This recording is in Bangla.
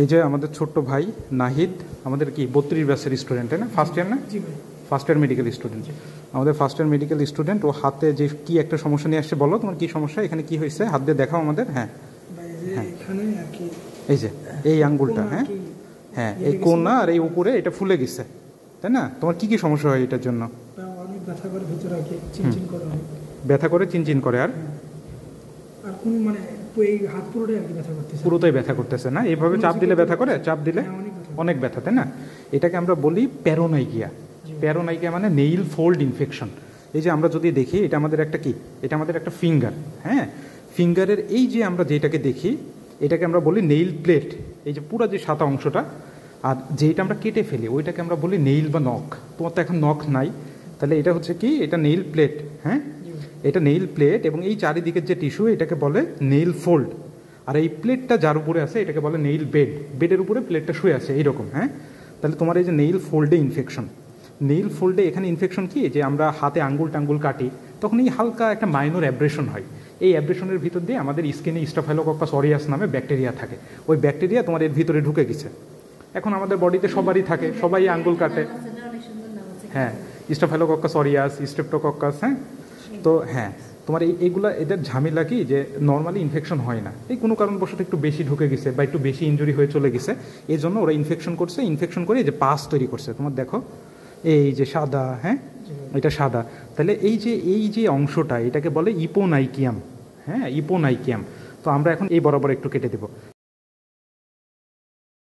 এই যে আমাদের ছোট্ট ভাই নাহিদ, আমাদের কি 32 ব্যাচের স্টুডেন্ট, তাই না? ফার্স্ট ইয়ার না? জি ভাই, ফার্স্ট ইয়ার মেডিকেল স্টুডেন্ট। আমাদের ফার্স্ট ইয়ার মেডিকেল স্টুডেন্ট, ও হাতে যে কি একটা সমস্যা নিয়ে আসছে, বলো তোমার কি সমস্যা, এখানে কি হয়েছে, হাত দিয়ে দেখাও আমাদের। হ্যাঁ ভাই যে এখানে আর কি এই যে এই আঙ্গুলটা, হ্যাঁ হ্যাঁ, এই কোনা আর এই উপরে এটা ফুলে গেছে, তাই না? তোমার কি কি সমস্যা হয় এটার জন্য? অনেক ব্যথা করে ভিতরে আর কি, চিনচিন করে অনেক ব্যথা করে, চিনচিন করে, আর আর কোন মানে এই হাত পুরোটাই আর কি ব্যথা করতেছে, পুরোটাই ব্যথা করতেছে না? এইভাবে চাপ দিলে ব্যথা করে, চাপ দিলে অনেক ব্যথা, তাই না? এটাকে আমরা বলি প্যারোনাইকিয়া। প্যারোনাইকিয়া মানে নেইল ফোল্ড ইনফেকশন। এই যে আমরা যদি দেখি, এটা আমাদের একটা কি, এটা আমাদের একটা ফিঙ্গার, হ্যাঁ, ফিঙ্গারের এই যে আমরা যেটাকে দেখি এটাকে আমরা বলি নেইল প্লেট, এই যে পুরো যে সাদা অংশটা, আর যেটা আমরা কেটে ফেলি ওইটাকে আমরা বলি নেইল বা নখ। তোমার তো এখন নখ নাই, তাহলে এটা হচ্ছে কি, এটা নেইল প্লেট, হ্যাঁ, এটা নেইল প্লেট, এবং এই চারিদিকের যে টিস্যু এটাকে বলে নেইল ফোল্ড, আর এই প্লেটটা যার উপরে আছে এটাকে বলে নেইল বেড, বেডের উপরে প্লেটটা শুয়ে আছে এইরকম, হ্যাঁ। তাহলে তোমার এই যে নেইল ফোল্ডে ইনফেকশন, নেইল ফোল্ডে এখানে ইনফেকশন কি, যে আমরা হাতে আঙ্গুল টাঙ্গুল কাটি তখন এই হালকা একটা মাইনর অ্যাব্রেশন হয়, এই অ্যাব্রেশনের ভিতর দিয়ে আমাদের স্কিনে স্টাফাইলোকক্কাস অরিয়াস নামে ব্যাকটেরিয়া থাকে, ওই ব্যাকটেরিয়া তোমার এর ভিতরে ঢুকে গেছে। এখন আমাদের বডিতে সবারই থাকে, সবাই আঙ্গুল কাটে, হ্যাঁ, স্টাফাইলোকক্কাস অরিয়াস, স্ট্রেপ্টোকক্কাস, হ্যাঁ। তো হ্যাঁ, তোমার এইগুলা এদের ঝামেলা কি, যে নর্মালি ইনফেকশন হয় না, এই কোনো কারণবশত একটু বেশি ঢুকে গেছে বা একটু বেশি ইনজুরি হয়ে চলে গেছে, এই জন্য ওরা ইনফেকশন করছে, ইনফেকশন করে এই যে পাস তৈরি করছে, তোমার দেখো এই যে সাদা, হ্যাঁ, এটা সাদা। তাহলে এই যে অংশটা এটাকে বলে ইপোনাইকিয়াম, হ্যাঁ, ইপোনাইকিয়াম। তো আমরা এখন এই বরাবর একটু কেটে দেবো।